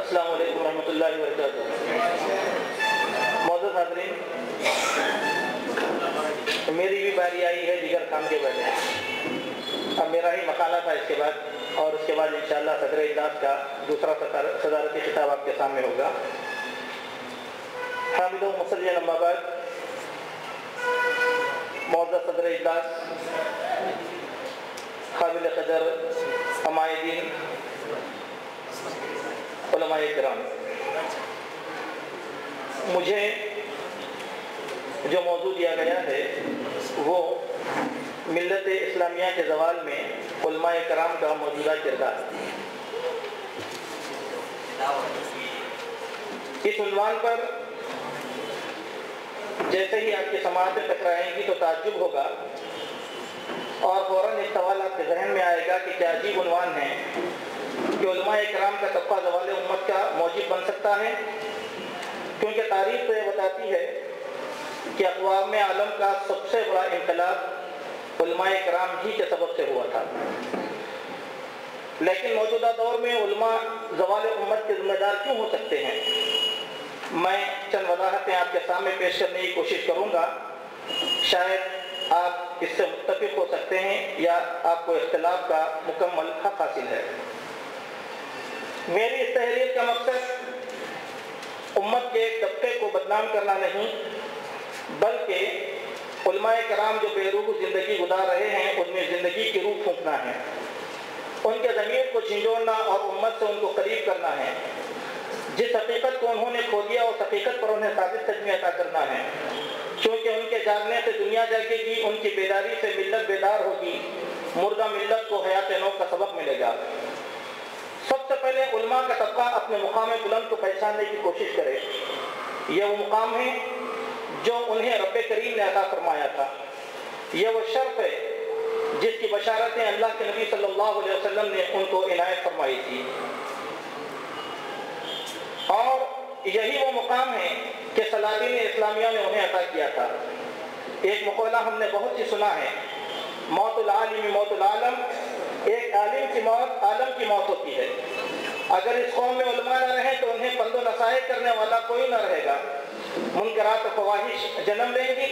السلام علیکم ورحمۃ اللہ وبرکاتہ۔ معزز حاضرین، میری بھی باری آئی ہے دیگر کام کے بعد۔ اب میرا ہی مقالہ تھا اس کے بعد، اور اس کے بعد انشاءاللہ صدر اجلاس کا دوسرا صدارتی خطاب آپ کے سامنے ہوگا۔ حامد و مصلی اما بعد، معزز صدر اجلاس، قابل قدر عمائدین، علماء کرام، مجھے جو موضوع دیا گیا ہے وہ ملت اسلامیہ کے زوال میں علماء کرام کا موجودہ کردار۔ اس عنوان پر جیسے ہی آپ کی سماعتیں ٹکرائیں گی تو تعجب ہوگا اور فوراً ایک سوال آپ کے ذہن میں آئے گا کہ کیا عجیب عنوان ہے کہ علماء کرام کا طبقہ زوال امت کا موجب بن سکتا ہے، کیونکہ تاریخ تو یہ بتاتی ہے کہ اقوام عالم کا سب سے بڑا انقلاب علماء کرام ہی کے سبب سے ہوا تھا۔ لیکن موجودہ دور میں علماء زوال امت کے ذمہ دار کیوں ہو سکتے ہیں؟ میں چند وضاحتیں آپ کے سامنے پیش کرنے کی کوشش کروں گا، شاید آپ اس سے متفق ہو سکتے ہیں یا آپ کو اختلاف کا مکمل حق حاصل ہے۔ میری اس تحریر کا مقصد امت کے ایک طبقے کو بدنام کرنا نہیں، بلکہ علماء کرام جو بے روح زندگی گزار رہے ہیں ان میں زندگی کی روح پھونکنا ہے، ان کے ضمیر کو جھنجھوڑنا اور امت سے ان کو قریب کرنا ہے۔ جس حقیقت کو انہوں نے کھو دیا اس حقیقت پر انہیں ثابت قدمی عطا کرنا ہے، کیونکہ ان کے جاگنے سے دنیا جاگے گی، ان کی بیداری سے ملت بیدار ہوگی، مردہ ملت کو حیات نو کا سبق ملے گا۔ سب سے پہلے علماء کا طبقہ اپنے مقام بلند کو پہچاننے کی کوشش کرے۔ یہ وہ مقام ہے جو انہیں رب کریم نے عطا فرمایا تھا، یہ وہ شرف ہے جس کی بشارتیں اللہ کے نبی صلی اللہ علیہ وسلم نے ان کو عنایت فرمائی تھی، اور یہی وہ مقام ہے کہ سلاطین اسلامیہ نے انہیں عطا کیا تھا۔ ایک مقولہ ہم نے بہت ہی سنا ہے، موت العالم موت العالم، ایک عالم کی موت عالم کی موت ہوتی ہے۔ اگر اس قوم میں علماء نہ رہیں تو انہیں پند و نصائح کرنے والا کوئی نہ رہے گا، منکرات و فواحش جنم لیں گی،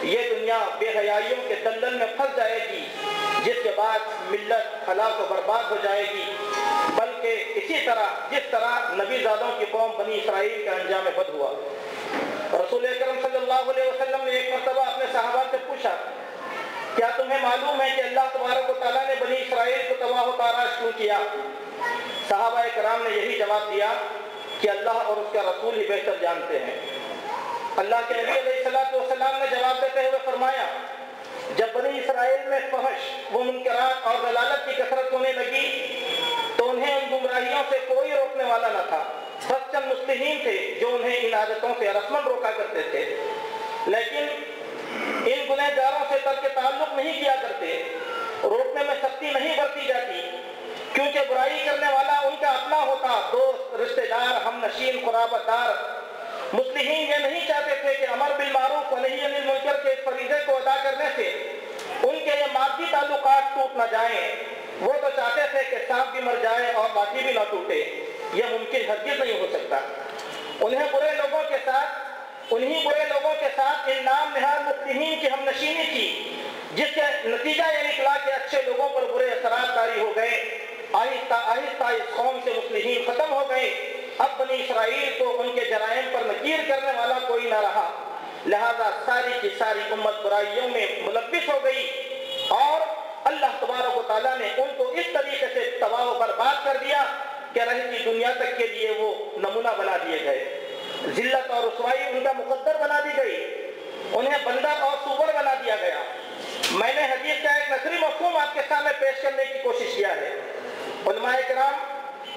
یہ دنیا بے حیائیوں کے دلدل میں پھنس جائے گی، جس کے بعد ملت ہلاک و برباد ہو جائے گی۔ بلکہ اسی طرح جس طرح نبی زادوں کی قوم بنی اسرائیل کا انجام بد ہوا۔ رسول اکرم صلی اللہ علیہ وسلم نے ایک مرتبہ اپنے صحابہ سے پوچھا، کیا تمہیں معلوم ہے کہ اللہ تبارک و تعالیٰ نے بنی اسرائیل کو تباہ و تاراج کیوں کیا؟ صحابہ کرام نے یہی جواب دیا کہ اللہ اور اس کا رسول ہی بہتر جانتے ہیں۔ اللہ کے نبی علیہ السلام نے جواب دیتے ہوئے فرمایا، جب بنی اسرائیل میں فحش و منکرات اور ضلالت کی کثرت ہونے لگی تو انہیں ان گمراہیوں سے کوئی روکنے والا نہ تھا، بس چند مصلحین تھے جو انہیں ان عادتوں سے رسماً روکا کرتے تھے، لیکن ان گنہگاروں سے ترک تعلق نہیں کیا کرتے، روکنے میں سختی نہیں برتی جاتی، کیونکہ برائی کرنے والا ان کا اپنا ہوتا، دوست، رشتہ دار، ہم نشین، قرابت دار۔ مصلحین یہ نہیں چاہتے تھے کہ امر بالمعروف و نہی عن المنکر کے فریضے کو ادا کرنے سے ان کے یہ مادی تعلقات ٹوٹ نہ جائیں، وہ تو چاہتے تھے کہ سانپ بھی مر جائے اور لاٹھی بھی نہ ٹوٹے، یہ ممکن ہرگز نہیں ہو سکتا۔ انہیں برے لوگوں کے ساتھ ان نام نہاد مصلحین کی ہم نشینی کی، جس کے نتیجہ یہ نکلا کہ اچھے لوگوں پر برے اثرات طاری ہو گئے، آہستہ آہستہ اس قوم سے مصلحین ختم ہو گئے، اب بنی اسرائیل کو ان کے جرائم پر نکیر کرنے والا کوئی نہ رہا، لہذا ساری کی ساری امت برائیوں میں ملوث ہو گئی، اور اللہ تبارک و تعالیٰ نے ان کو اس طریقے سے تباہ و برباد کر دیا کہ رہتی دنیا تک کے لیے وہ نمونہ بنا دیے گئے، ذلت اور رسوائی ان کا مقدر بنا دی گئی، انہیں بندر اور سور بنا دیا گیا۔ میں نے حدیث کا ایک نثری مفہوم آپ کے سامنے پیش کرنے کی کوشش کیا ہے۔ علماء کرام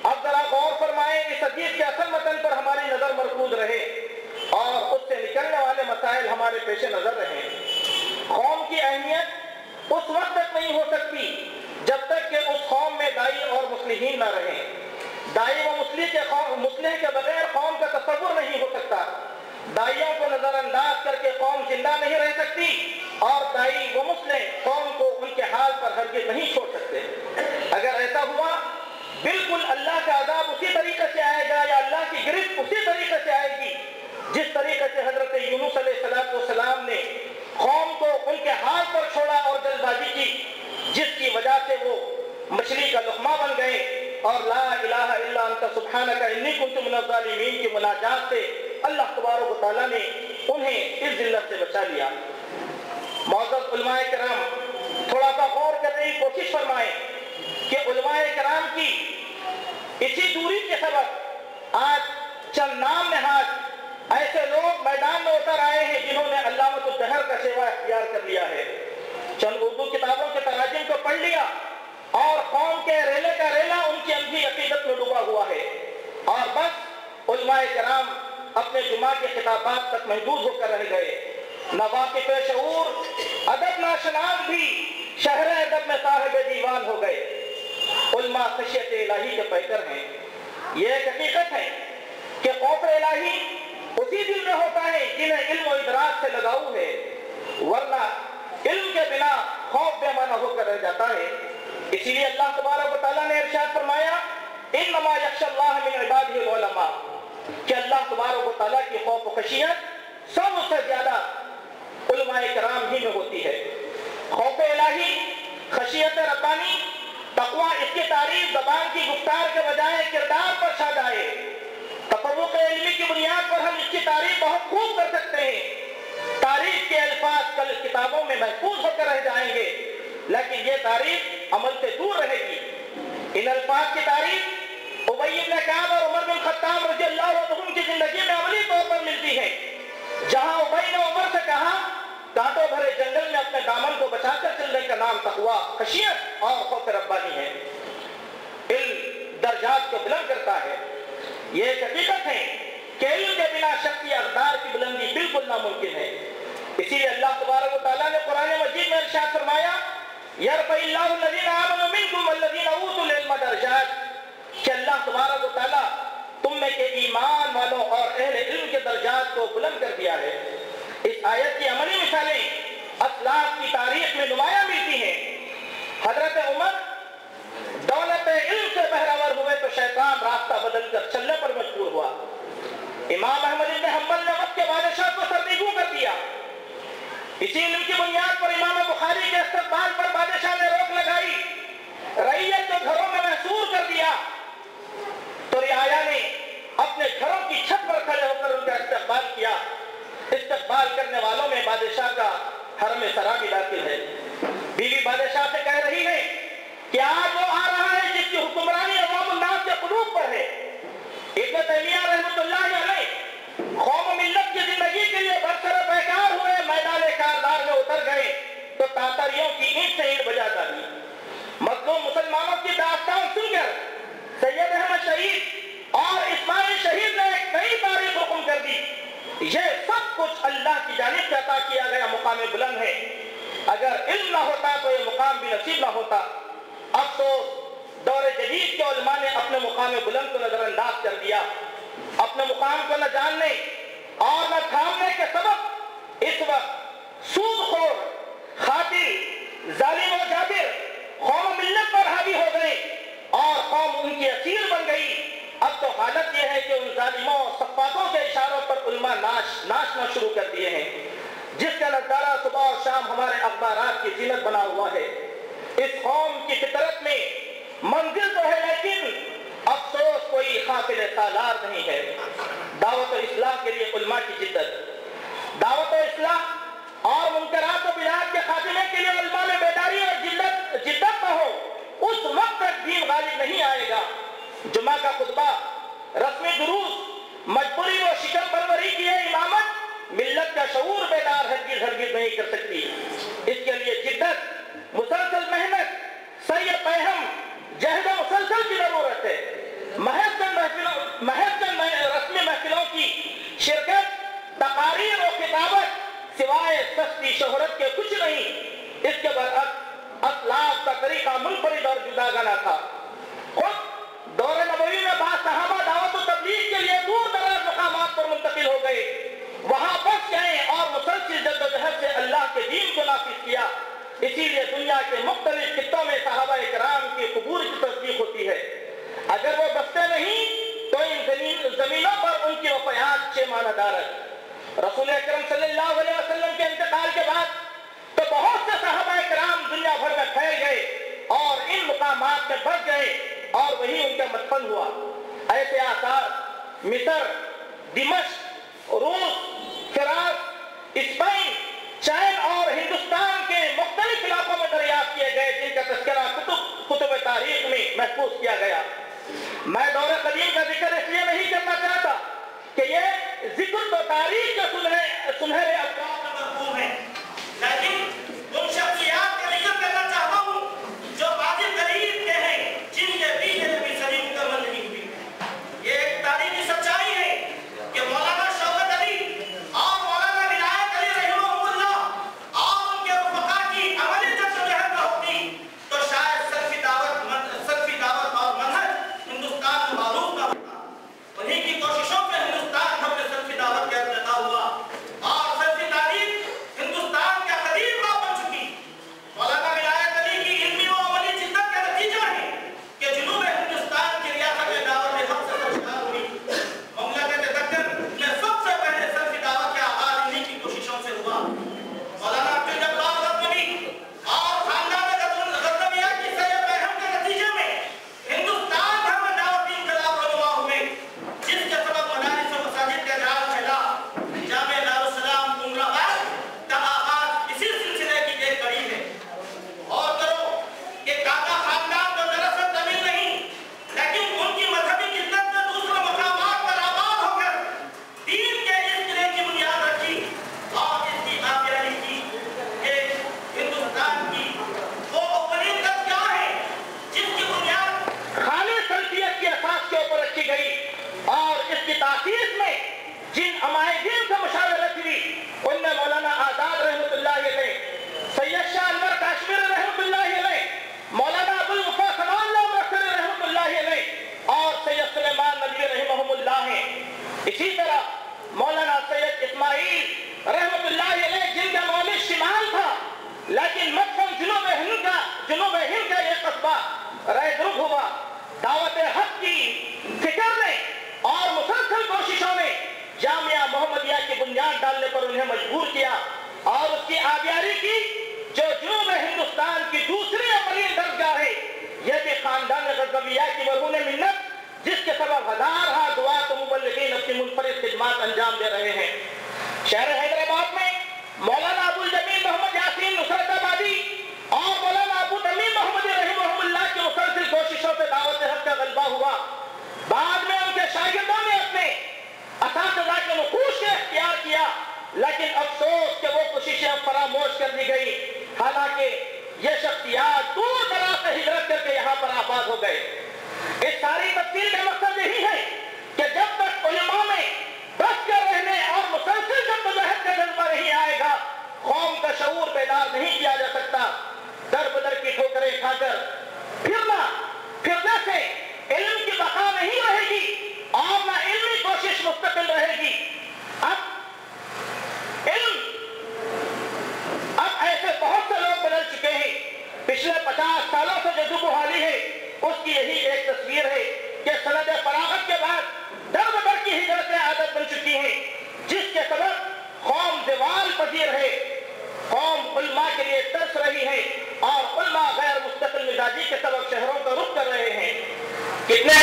اب ذرا غور فرمائیں، اس حدیث کے اصل متن پر ہماری نظر مرکوز رہے اور اس سے نکلنے والے مسائل ہمارے پیش نظر رہیں۔ قوم کی اہمیت اس وقت تک نہیں ہو سکتی جب تک کہ اس قوم میں دائی اور مصلحین نہ رہیں۔ دائی و مصلح کے بغیر قوم کا تصور نہیں ہو سکتا۔ دائیوں کو نظر انداز کر کے قوم زندہ نہیں رہ سکتی، اور دائی و مصلح قوم کو ان کے حال پر ہرگز نہیں چھوڑ سکتے۔ اگر ایسا ہوا بالکل اللہ کا عذاب اسی طریقے سے آئے گا کشی کا لقمہ بن گئے اور لا الہ الا انت سبحانک انی کنت من الظالمین کی مناجات سے اللہ تبارک و تعالیٰ نے انہیں اس ذلت سے بچا لیا۔ معزز علماء کرام، تھوڑا سا غور کرنے کی کوشش فرمائیں کہ علماء کرام کی اسی دوری کے سبب آج چند نام نہاد ایسے لوگ میدان میں اتر آئے ہیں جنہوں نے علامۃ الدہر کا سیوا اختیار کر لیا ہے، چند اردو کتابوں کے تراجم کو پڑھ لیا اور قوم کے ریلے کا ریلا ان کی اندھی عقیدت میں ڈوبا ہوا ہے، اور بس علماء کرام اپنے جمعہ کے خطابات تک محدود ہو کر رہ گئے۔ نہ واقف شعور ادب ناشناس بھی شہر ادب میں صاحب دیوان ہو گئے۔ علماء خشیت الہی کے پیکر ہیں۔ یہ ایک حقیقت ہے کہ خوف الہی اسی دل میں ہوتا ہے جنہیں علم و ادراک سے لگاؤ ہے، ورنہ علم کے بنا خوف بے معنی ہو کر رہ جاتا ہے۔ اسی لیے اللہ تبارک و تعالیٰ نے ارشاد فرمایا انما یخشی اللہ من عبادہ العلماء، کہ اللہ تبارک و تعالیٰ کی خوف و خشیت سب سے زیادہ علماء کرام ہی میں ہوتی ہے۔ خوف الہی، خشیت ربانی، تقویٰ، اس کی تعریف زبان کی گفتار کے بجائے کردار پر چھا جائے۔ تفوق علمی کی بنیاد پر ہم اس کی تعریف بہت خوب کر سکتے ہیں، تعریف کے الفاظ کل کتابوں میں محفوظ ہو کر رہ جائیں گے، لیکن یہ تعریف عمل سے دور رہے گی۔ ان الفاظ کی تعریف ابی بن کعب اور عمر بن خطاب رضی اللہ عنہم کی زندگی میں عملی طور پر ملتی ہے، جہاں ابی نے عمر سے کہا کانٹوں بھرے جنگل میں اپنے دامن کو بچا کر چلنے کا نام تقویٰ، خشیت اور خوف ربانی ہے۔ علم درجات کو بلند کرتا ہے۔ یہ ایک حقیقت ہے کہ علم کے بنا شخصی اقدار کی بلندی بالکل ناممکن ہے۔ اسی لیے اللہ تبارک و تعالیٰ نے قرآن مجید میں ارشاد فرمایا یرفع اللہ الذین آمنوا منکم والذین اوتوا العلم درجات، کہ اللہ تبارک و تعالیٰ تم میں کے ایمان والوں اور اہل علم کے درجات کو بلند کر دیا ہے۔ اس آیت کی عملی مثالیں اسلاف کی تاریخ میں نمایاں ملتی ہیں۔ حضرت عمر دولت علم سے بہرور ہوئے تو شیطان راستہ بدل کر چلنے پر مجبور ہوا۔ امام احمد بن حنبل نے وقت کے بادشاہ کو سرنگوں کر دیا۔ اسی علم کی بنیاد پر امام بخاری کے استقبال پر بادشاہ نے روک لگائی، رعیت کو گھروں میں محصور کر دیا، تو رعایا نے اپنے گھروں کی چھت پر کھڑے ہو کر ان کا استقبال کیا۔ استقبال کرنے والوں میں بادشاہ کا حرم سرا بھی داخل ہے۔ بیوی بادشاہ سے کہہ رہی ہے کہ آج وہ آ رہا ہے جس کی حکمرانی عوام الناس کے قلوب پر ہے۔ ابن تیمیہ رحمۃ اللہ علیہ قوم و ملت کی زندگی کے لیے برسر پیکار ہوئے میدان کاردار میں اتر گئے تو تاتاریوں کی اینٹ سے اینٹ بجا ڈالی۔ مظلوم مسلمانوں کی داستان سن کر سید احمد شہید اور اسماعیل شہید نے ایک نئی تاریخ رقم کر دی۔ یہ سب کچھ اللہ کی جانب سے عطا کیا گیا مقام بلند ہے۔ اگر علم نہ ہوتا تو یہ مقام بھی نصیب نہ ہوتا۔ افسوس دور جدید کے علماء نے اپنے مقام بلند کو نظر انداز کر دیا۔ اپنے مقام کو نہ جاننے اور نہ تھامنے کے سبب اس وقت سود خور، قاتل، ظالم و جابر قوم ملت پر حاوی ہو گئے اور قوم ان کی اسیر بن گئی۔ اب تو حالت یہ ہے کہ ان ظالموں صفاتوں کے اشاروں پر علماء ناشنا شروع کر دیے ہیں، جس کا نظارہ صبح اور شام ہمارے اخبارات کی زینت بنا ہوا ہے۔ اس قوم کی فطرت میں منزل تو ہے لیکن افسوس کوئی قافل سالار نہیں ہے۔ دعوت و اصلاح کے لیے علماء کی جدت، دعوت و اصلاح اور منکرات و بدعات کے خاتمے کے لیے علماء میں بیداری اور جدت نہ ہو، اس وقت تک دین غالب نہیں آئے گا۔ جمعہ کا خطبہ، رسمی دروس، مجبوری و شکم پروری کی امامت ملت کا شعور بیدار ہرگز نہیں کر سکتی۔ اس کے لیے جدت، مسلسل محنت، سعی پیہم، جہد و مسلسل کی ضرورت ہے۔ محض چند رسمی محفلوں کی شرکت، تقاریر و خطابت سوائے سستی شہرت کے کچھ نہیں۔ اس کے برعکس اسلاف کا طریقہ منفرد اور جداگانہ تھا۔ خود دور نبوی میں بعض صحابہ دعوت و تبلیغ کے لیے دور دراز مقامات پر منتقل ہو گئے، وہاں بس گئے اور مسلسل جدوجہد سے اللہ کے دین کو نافذ کیا۔ اسی لیے دنیا کے مختلف خطوں میں صحابہ کرام کی قبور کی تصدیق ہوتی ہے۔ اگر وہ بستے نہیں تو ان زمینوں پر ان کی وفیات چھ معنی دار ہے۔ رسول اکرم صلی اللہ علیہ وسلم کے انتقال کے بعد تو بہت سے صحابہ کرام دنیا بھر میں پھیل گئے اور ان مقامات مقامات میں بس گئے اور وہی ان کا مدفن ہوا۔ ایسے آثار مصر، دمشق، روس، فراس، اسپین، چین اور ہندوستان کے مختلف علاقوں میں دریافت کیے گئے، جن کا تذکرہ کتب تاریخ میں محفوظ کیا گیا۔ میں دور قدیم کا ذکر اس لیے نہیں کرنا چاہتا کہ یہ ذکر تو تاریخ کے سنہرے افراد میں مرفوع ہیں، لیکن ان شخصیات کا ذکر کرنا چاہتا ہوں جو واجب قریب کے ہیں، جن کے پیچھے نبی صلی مکمل نہیں ہوئی۔ یہ ایک تاریخی سچائی ہے کہ مولانا شوکت علی اور مولانا ولایت علی رحمہ اللہ اور ان کے رفقا کی عملی جدوجہد نہ ہوتی تو شاید سلفی دعوت اور منہج ہندوستان میں معروف نہ ہوتا۔ انہیں کی کوششوں سے ہندوستان ہم نے سلفی دعوت کا ارتقا ہوا اور سلفی تعلیم ہندوستان کا قدیم راہ بن چکی۔ مولانا ولایت علی کی علمی و عملی جدت کا نتیجہ ہے کہ جنوب ہندوستان کی ریاست دعوت حق سے سرشار ہوئی۔ مملکت دکن میں سب سے پہلے سلفی دعوت کا آغاز انہیں کی کوششوں سے ہوا۔ مولانا عبدالجبار غزنوی اور خاندان غزنویہ کی سیر بہم کے نتیجے میں ہندوستان بھر میں دعوتی انقلاب رونما ہوئے، جس کے سبب مدارس و مساجد کا جال پھیلا۔ جامعہ دارالسلام عمرہ کا آغاز اسی سلسلے کی ایک کڑی ہے۔ اور کرو کہ کاکا خاندان تو دراصل تمیل نہیں، لیکن ان کی مذہبی جدت نے دوسرے مقامات پر آباد ہو کر دین کے اس قلعے کی بنیاد رکھی اور اس کی آبیاری کی۔ ایک ہندوستان کی وہ اولین دستگاہ ہے جس کی بنیاد خالص سلفیت کی اساس کے اوپر رکھی گئی اور اس کی تاسیس میں جن عمائدین سے مشاورت ہوئی ان میں مولانا آزاد رحمۃ اللہ علیہ، سید شاہ انور کاشمیری رحمۃ اللہ علیہ، مولانا ابوالوفا ثناء اللہ مرسلی رحمۃ اللہ علیہ اور سید سلیمان ندوی رحمہ اللہ ہیں۔ اسی طرح مولانا سید اسماعیل رحمۃ اللہ علیہ جن کا مولد شمال تھا لیکن مدفن جنوب ہند کا یہ قصبہ رائے درگ ہوا۔ دعوت حق کی فکر نے اور مسلسل کوششوں نے جامعہ محمدیہ کی بنیاد ڈالنے پر انہیں مجبور کیا اور اس کی آبیاری کی، جو جنوب ہندوستان کی دوسری اولین درجگاہ ہے۔ یہ بھی خاندان غزنویہ کی مرہون منت جس کے سبب ہزارہا دعات و مبلغین اپنی منفرد خدمات انجام دے رہے ہیں۔ شہر حیدرآباد میں مولانا ابوالجمیل محمد یاسین نصرت آبادی اور مولانا ابو تمیم محمدی رحمہ اللہ کی مسلسل کوششوں سے دعوت حق کا غلبہ ہوا۔ بعد میں ان کے شاگردوں نے اپنے اساتذہ کے نقوش سے اختیار کیا، لیکن افسوس کہ وہ کوششیں فراموش کر دی گئی، حالانکہ یہ شخصیات دور دراز سے ہجرت کر کے یہاں پر آباد ہو گئے۔ اس ساری تفصیل کا مقصد یہی ہے کہ جب تک علماء میں بس کر رہنے اور مسلسل جدوجہد کا جذبہ نہیں آئے گا، قوم کا شعور بیدار نہیں کیا جا سکتا۔ در بدر کی ٹھوکریں کھا کر پھرنے سے علم کی بقا نہیں رہے گی اور نہ علمی کوشش مستقل رہے گی۔ اب ایسے بہت سے لوگ بدل چکے ہیں۔ پچھلے 50 سالوں سے جو بحالی ہے اس کی یہی ایک تصویر ہے کہ سند فراغت کے بعد در بدر کی ہجرتیں عادت بن چکی ہیں، جس کے سبب قوم زوال پذیر ہے، قوم علماء کے لیے ترس رہی ہے اور علماء غیر مستقل مزاجی کے سبب شہروں کا رخ کر رہے ہیں۔ کتنے